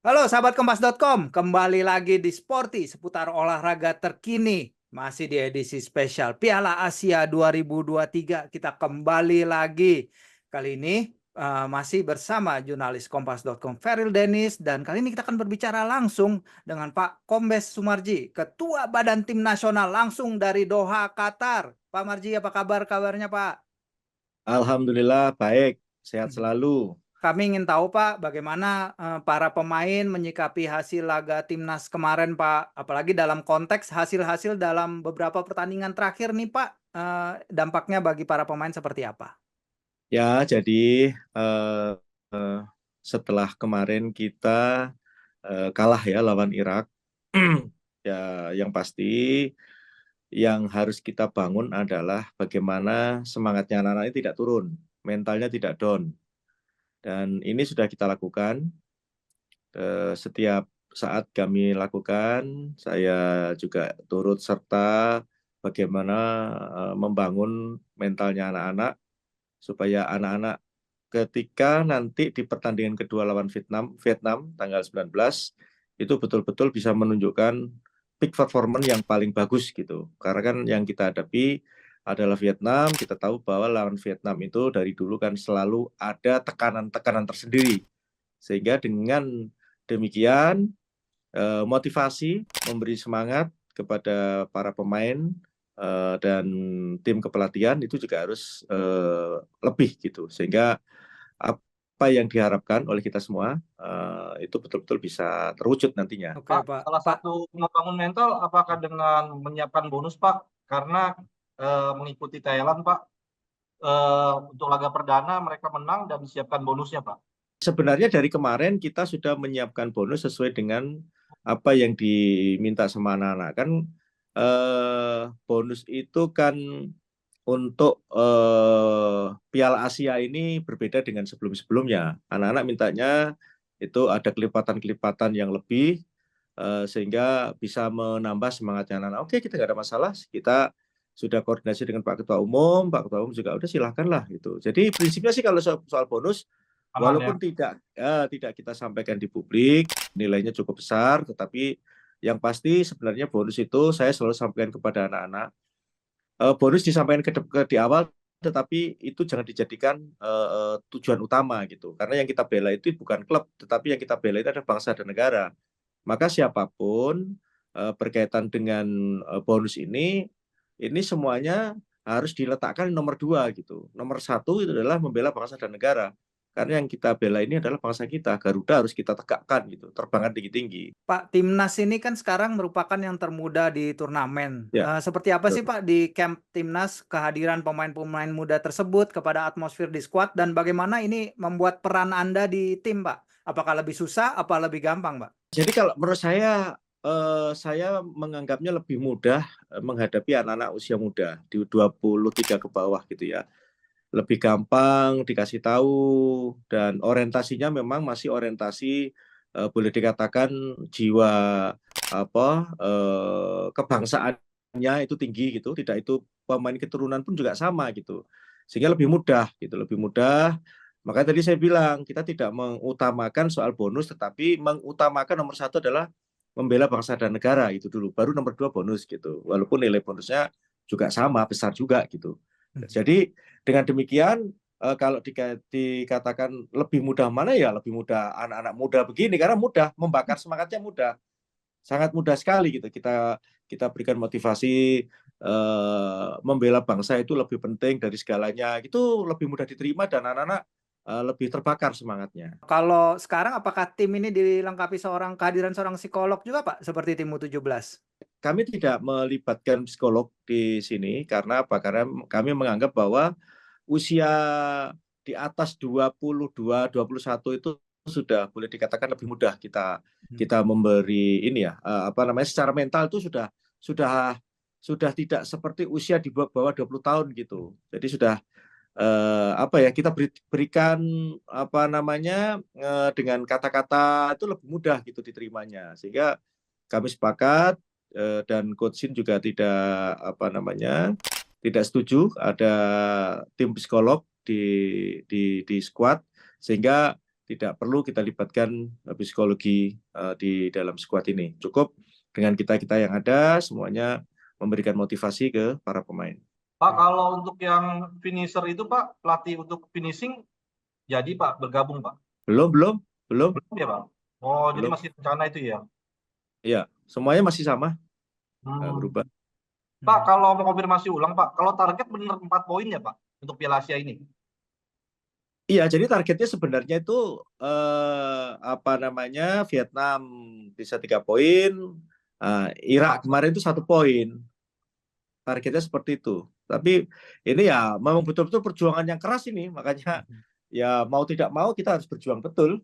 Halo sahabat Kompas.com, kembali lagi di Sporty seputar olahraga terkini. Masih di edisi spesial Piala Asia 2023. Kita kembali lagi. Kali ini masih bersama jurnalis Kompas.com Feril Dennis. Dan kali ini kita akan berbicara langsung dengan Pak Kombes Sumarji, Ketua Badan Tim Nasional langsung dari Doha, Qatar. Pak Marji, apa kabarnya Pak? Alhamdulillah baik, sehat selalu. Kami ingin tahu Pak, bagaimana para pemain menyikapi hasil laga timnas kemarin Pak, apalagi dalam konteks hasil-hasil dalam beberapa pertandingan terakhir nih Pak, dampaknya bagi para pemain seperti apa? Ya, jadi eh, eh, setelah kemarin kita kalah ya lawan Irak, ya yang pasti yang harus kita bangun adalah bagaimana semangatnya anak-anak ini tidak turun, mentalnya tidak down. Dan ini sudah kita lakukan setiap saat kami lakukan, saya juga turut serta bagaimana membangun mentalnya anak-anak supaya anak-anak ketika nanti di pertandingan kedua lawan Vietnam tanggal 19 itu betul-betul bisa menunjukkan peak performance yang paling bagus gitu. Karena kan yang kita hadapi adalah Vietnam, kita tahu bahwa lawan Vietnam itu dari dulu kan selalu ada tekanan-tekanan tersendiri. Sehingga dengan demikian motivasi, memberi semangat kepada para pemain dan tim kepelatihan itu juga harus lebih gitu, sehingga apa yang diharapkan oleh kita semua itu betul-betul bisa terwujud nantinya. Oke Pak, Pak. salah Pak, satu membangun mental apakah dengan menyiapkan bonus, Pak? Karena mengikuti Thailand, Pak, untuk laga perdana mereka menang dan disiapkan bonusnya, Pak. Sebenarnya dari kemarin kita sudah menyiapkan bonus sesuai dengan apa yang diminta sama anak-anak kan. Bonus itu kan untuk Piala Asia ini berbeda dengan sebelum-sebelumnya. Anak-anak mintanya itu ada kelipatan-kelipatan yang lebih sehingga bisa menambah semangatnya anak-anak. Oke, kita nggak ada masalah. Kita sudah koordinasi dengan Pak Ketua Umum. Pak Ketua Umum juga udah silahkanlah gitu. Jadi prinsipnya sih kalau soal bonus, Aman ya? walaupun tidak kita sampaikan di publik, nilainya cukup besar, tetapi yang pasti sebenarnya bonus itu saya selalu sampaikan kepada anak-anak. Bonus disampaikan di awal, tetapi itu jangan dijadikan tujuan utama gitu. Karena yang kita bela itu bukan klub, tetapi yang kita bela itu adalah bangsa dan negara. Maka siapapun berkaitan dengan bonus ini semuanya harus diletakkan nomor 2 gitu. Nomor 1 itu adalah membela bangsa dan negara. Karena yang kita bela ini adalah bangsa kita. Garuda harus kita tegakkan gitu, terbangkan tinggi-tinggi. Pak, timnas ini kan sekarang merupakan yang termuda di turnamen. Ya, Seperti apa sih betul. Pak di camp timnas kehadiran pemain-pemain muda tersebut kepada atmosfer di skuad dan bagaimana ini membuat peran Anda di tim Pak? Apakah lebih susah, apa lebih gampang Pak? Jadi kalau menurut saya menganggapnya lebih mudah menghadapi anak-anak usia muda di 23 ke bawah gitu ya. Lebih gampang dikasih tahu dan orientasinya memang masih orientasi boleh dikatakan jiwa apa kebangsaannya itu tinggi gitu, tidak itu pemain keturunan pun juga sama gitu. Sehingga lebih mudah gitu, lebih mudah. Makanya tadi saya bilang kita tidak mengutamakan soal bonus, tetapi mengutamakan nomor 1 adalah membela bangsa dan negara itu dulu. Baru nomor 2 bonus gitu. Walaupun nilai bonusnya juga sama, besar juga gitu. Jadi dengan demikian kalau dikatakan lebih mudah mana ya lebih mudah anak-anak muda begini karena mudah membakar semangatnya mudah, sangat mudah sekali gitu. Kita berikan motivasi membela bangsa itu lebih penting dari segalanya, itu lebih mudah diterima dan anak-anak lebih terbakar semangatnya. Kalau sekarang apakah tim ini dilengkapi kehadiran seorang psikolog juga Pak seperti tim U17? Kami tidak melibatkan psikolog di sini karena apa? Karena kami menganggap bahwa usia di atas 22, 21 itu sudah boleh dikatakan lebih mudah kita kita memberi ini ya apa namanya secara mental itu sudah tidak seperti usia di bawah 20 tahun gitu. Jadi sudah apa ya kita berikan apa namanya dengan kata-kata itu lebih mudah gitu diterimanya. Sehingga kami sepakat dan Coach Shin juga tidak apa namanya tidak setuju ada tim psikolog di squad, sehingga tidak perlu kita libatkan psikologi di dalam skuad ini. Cukup dengan kita-kita yang ada semuanya memberikan motivasi ke para pemain. Pak, kalau untuk yang finisher itu Pak, pelatih untuk finishing jadi Pak bergabung Pak? Belum. Belum ya Pak? Oh, jadi Belum. masih rencana itu ya? Ya, semuanya masih sama, nggak Hmm. berubah. Pak, kalau mau konfirmasi ulang Pak, kalau target benar 4 poin ya Pak untuk Piala Asia ini? Iya, jadi targetnya sebenarnya itu Vietnam bisa 3 poin, Irak kemarin itu 1 poin. Targetnya seperti itu. Tapi ini ya memang betul-betul perjuangan yang keras ini, makanya ya mau tidak mau kita harus berjuang betul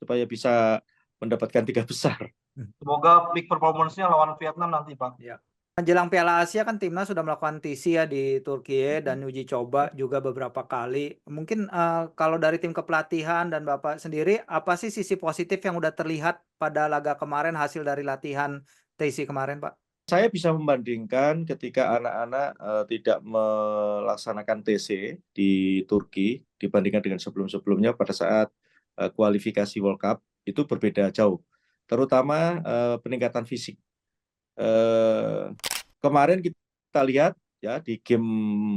supaya bisa mendapatkan 3 besar. Semoga peak performance-nya lawan Vietnam nanti Pak. Ya. Menjelang Piala Asia kan timnas sudah melakukan TC ya di Turki dan uji coba juga beberapa kali. Mungkin kalau dari tim kepelatihan dan Bapak sendiri, apa sih sisi positif yang udah terlihat pada laga kemarin hasil dari latihan TC kemarin, Pak? Saya bisa membandingkan ketika anak-anak tidak melaksanakan TC di Turki dibandingkan dengan sebelum-sebelumnya pada saat kualifikasi World Cup itu berbeda jauh. Terutama peningkatan fisik. Kemarin kita lihat ya di game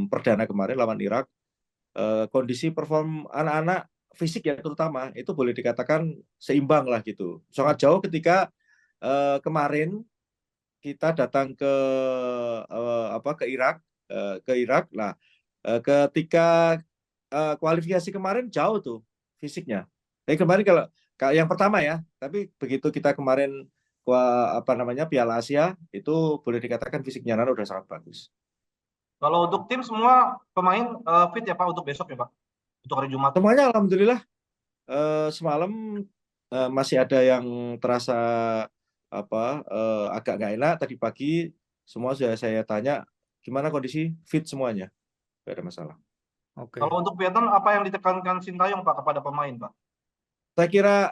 perdana kemarin lawan Irak, kondisi perform anak-anak fisik ya terutama itu boleh dikatakan seimbang lah gitu. Sangat jauh ketika kemarin kita datang ke Irak lah, ketika kualifikasi kemarin jauh tuh fisiknya. Tapi kemarin kalau yang pertama ya, tapi begitu kita kemarin Piala Asia itu boleh dikatakan fisiknya Nano udah sangat bagus. Kalau untuk tim semua pemain fit ya Pak untuk besok ya Pak? Untuk hari Jumat. Semuanya alhamdulillah semalam masih ada yang terasa agak nggak enak. Tadi pagi semua sudah saya tanya gimana kondisi fit semuanya, nggak ada masalah. Oke. Kalau untuk Vietnam apa yang ditekankan Sintayong Pak kepada pemain Pak? Saya kira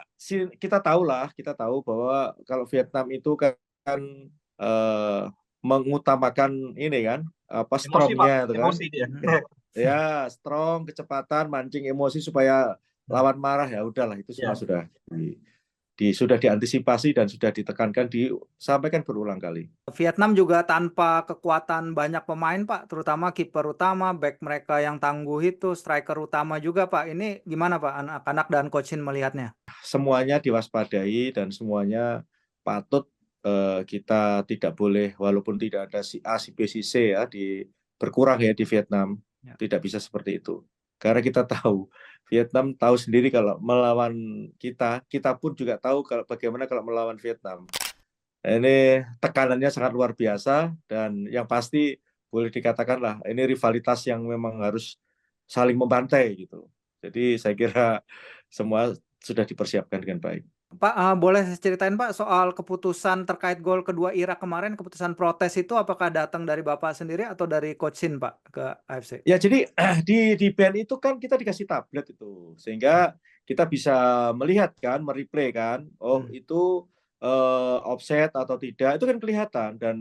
kita tahu bahwa kalau Vietnam itu kan mengutamakan ini kan Emosi Pak, strongnya itu kan. emosi dia. Ya, strong, kecepatan, mancing emosi supaya lawan marah ya udahlah itu semua Ya. sudah diantisipasi dan sudah ditekankan disampaikan berulang kali. Vietnam juga tanpa kekuatan banyak pemain Pak, terutama kiper utama, back mereka yang tangguh itu, striker utama juga Pak. Ini gimana Pak anak-anak dan coach Shin melihatnya? Semuanya diwaspadai dan semuanya patut kita tidak boleh walaupun tidak ada si A, si B, si C ya berkurang ya di Vietnam. Ya. Tidak bisa seperti itu. Karena kita tahu Vietnam tahu sendiri kalau melawan kita pun juga tahu bagaimana kalau melawan Vietnam. Ini tekanannya sangat luar biasa dan yang pasti boleh dikatakan lah ini rivalitas yang memang harus saling membantai gitu. Jadi saya kira semua sudah dipersiapkan dengan baik. Pak, boleh ceritain Pak soal keputusan terkait gol kedua Irak kemarin, keputusan protes itu apakah datang dari Bapak sendiri atau dari Coach Shin Pak ke AFC? Ya jadi di band itu kan kita dikasih tablet itu sehingga kita bisa melihat kan, mereplay kan, itu offset atau tidak itu kan kelihatan dan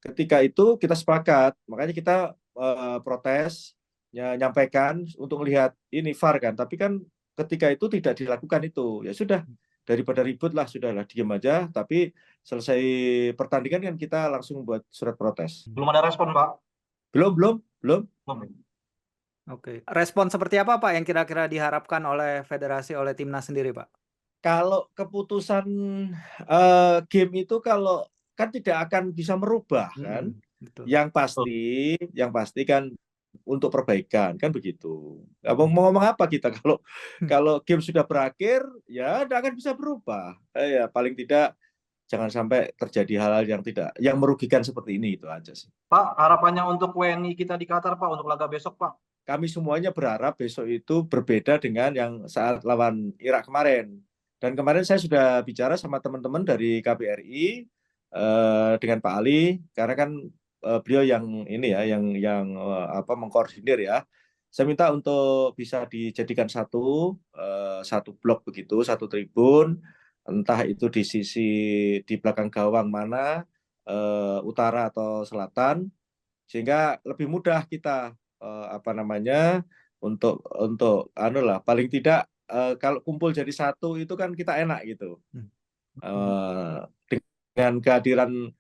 ketika itu kita sepakat makanya kita protes nyampaikan untuk melihat ini VAR kan, tapi kan ketika itu tidak dilakukan itu ya sudah daripada ribut lah sudahlah diem aja, tapi selesai pertandingan kan kita langsung buat surat protes. Belum ada respon Pak? Belum. Oke. Respon seperti apa Pak yang kira-kira diharapkan oleh federasi, oleh timnas sendiri Pak? Kalau keputusan game itu kalau kan tidak akan bisa merubah kan. Betul. Yang pasti kan untuk perbaikan kan begitu. Mau ngomong apa kita kalau game sudah berakhir ya tidak akan bisa berubah. Ya paling tidak jangan sampai terjadi hal-hal yang merugikan seperti ini itu aja sih. Pak, harapannya untuk WNI kita di Qatar Pak untuk laga besok Pak? Kami semuanya berharap besok itu berbeda dengan yang saat lawan Irak kemarin. Dan kemarin saya sudah bicara sama teman-teman dari KBRI dengan Pak Ali karena kan beliau yang ini ya yang mengkoordinir ya. Saya minta untuk bisa dijadikan satu blok begitu, satu tribun, entah itu di belakang gawang mana, utara atau selatan, sehingga lebih mudah kita untuk paling tidak kalau kumpul jadi satu itu kan kita enak gitu. Hmm. Dengan kehadiran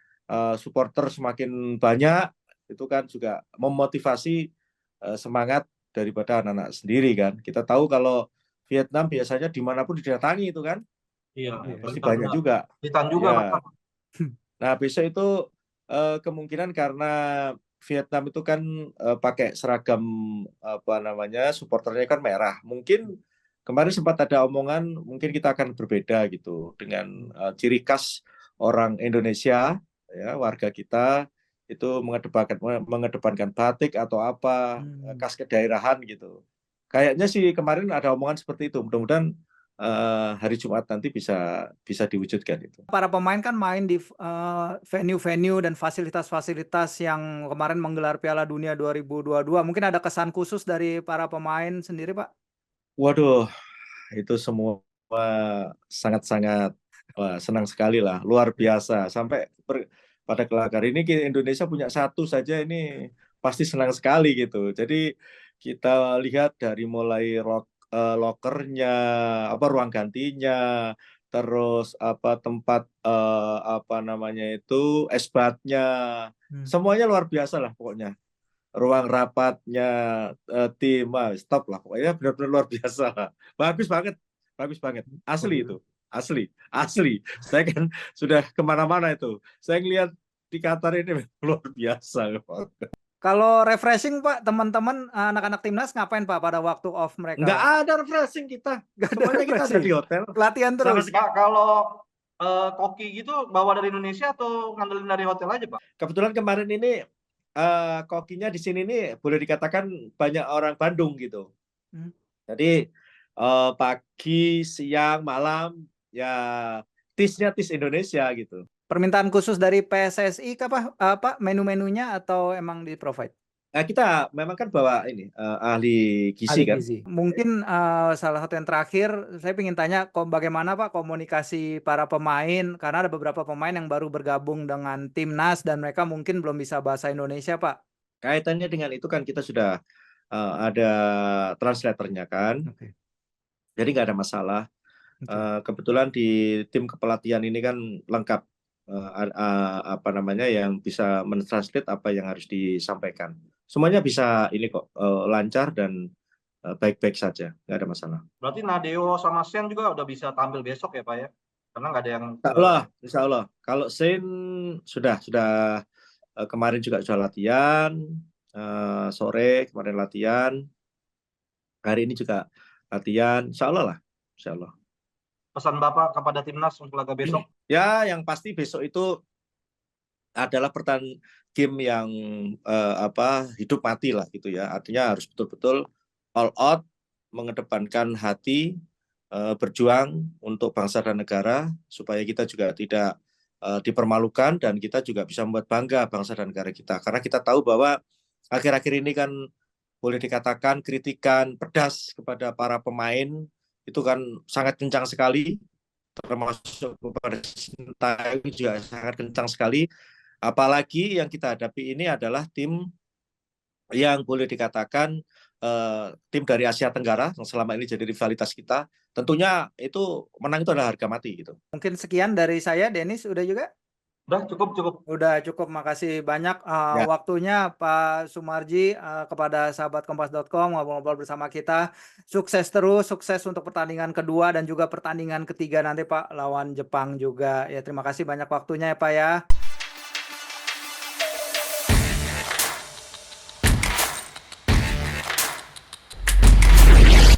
supporter semakin banyak, itu kan juga memotivasi semangat daripada anak-anak sendiri kan. Kita tahu kalau Vietnam biasanya dimanapun didatangi itu kan, Iya, pasti benar, banyak benar. juga. Hitam juga, Ya. Pak. Nah, besok itu kemungkinan karena Vietnam itu kan pakai seragam apa namanya, supporternya kan merah. Mungkin kemarin sempat ada omongan mungkin kita akan berbeda gitu dengan ciri khas orang Indonesia, ya, warga kita itu mengedepankan batik atau apa khas kedaerahan gitu. Kayaknya sih kemarin ada omongan seperti itu. Mudah-mudahan hari Jumat nanti bisa diwujudkan itu. Para pemain kan main di venue-venue dan fasilitas-fasilitas yang kemarin menggelar Piala Dunia 2022. Mungkin ada kesan khusus dari para pemain sendiri, Pak? Waduh, itu semua sangat-sangat senang sekali lah, luar biasa. Sampai pada kelak hari ini Indonesia punya satu saja ini pasti senang sekali gitu. Jadi kita lihat dari mulai lokernya, apa ruang gantinya, terus apa tempat apa namanya itu esbatnya, semuanya luar biasa lah pokoknya. Ruang rapatnya tim, stop lah pokoknya benar-benar luar biasa lah. Bagus banget, asli itu, asli. Saya kan sudah kemana-mana itu, saya ngelihat di Qatar ini luar biasa. Kalau refreshing, Pak, teman-teman anak-anak timnas ngapain, Pak, pada waktu off mereka, Nggak Pak? ada refreshing kita, Nggak ada semuanya kita ada refreshing. di hotel. Latihan Sama terus. sekali. Pak, kalau koki gitu bawa dari Indonesia atau ngandelin dari hotel aja, Pak? Kebetulan kemarin ini kokinya di sini nih boleh dikatakan banyak orang Bandung gitu. Jadi pagi, siang, malam ya tisnya tis Indonesia gitu. Permintaan khusus dari PSSI apa menu-menunya atau emang di-provide? Nah, kita memang kan bawa ini ahli gizi Ahli kan. gizi. Mungkin salah satu yang terakhir saya ingin tanya bagaimana Pak komunikasi para pemain, karena ada beberapa pemain yang baru bergabung dengan timnas dan mereka mungkin belum bisa bahasa Indonesia, Pak. Kaitannya dengan itu kan kita sudah ada translatornya kan. Oke. Jadi nggak ada masalah. Kebetulan di tim kepelatihan ini kan lengkap apa namanya yang bisa mentranslate apa yang harus disampaikan. Semuanya bisa ini kok lancar dan baik-baik saja, nggak ada masalah. Berarti Nadeo sama Sen juga udah bisa tampil besok ya, Pak ya? Karena nggak ada yang Insya Allah. Kalau Sen sudah kemarin juga sudah latihan sore, kemarin latihan, hari ini juga latihan, insya Allah lah, insya Allah. pesan Bapak kepada timnas untuk laga besok? Ya, yang pasti besok itu adalah game yang hidup mati lah gitu ya. Artinya harus betul-betul all out, mengedepankan hati, berjuang untuk bangsa dan negara supaya kita juga tidak dipermalukan dan kita juga bisa membuat bangga bangsa dan negara kita. Karena kita tahu bahwa akhir-akhir ini kan boleh dikatakan kritikan pedas kepada para pemain itu kan sangat kencang sekali, termasuk kepada Sintayong juga sangat kencang sekali. Apalagi yang kita hadapi ini adalah tim yang boleh dikatakan tim dari Asia Tenggara yang selama ini jadi rivalitas kita. Tentunya itu menang itu adalah harga mati gitu. Mungkin sekian dari saya, Dennis, udah juga? Udah cukup. Udah cukup, makasih banyak waktunya Pak Sumarji kepada sahabat kompas.com ngobrol-ngobrol bersama kita. Sukses terus, sukses untuk pertandingan kedua dan juga pertandingan ketiga nanti Pak lawan Jepang juga. Ya terima kasih banyak waktunya ya Pak ya.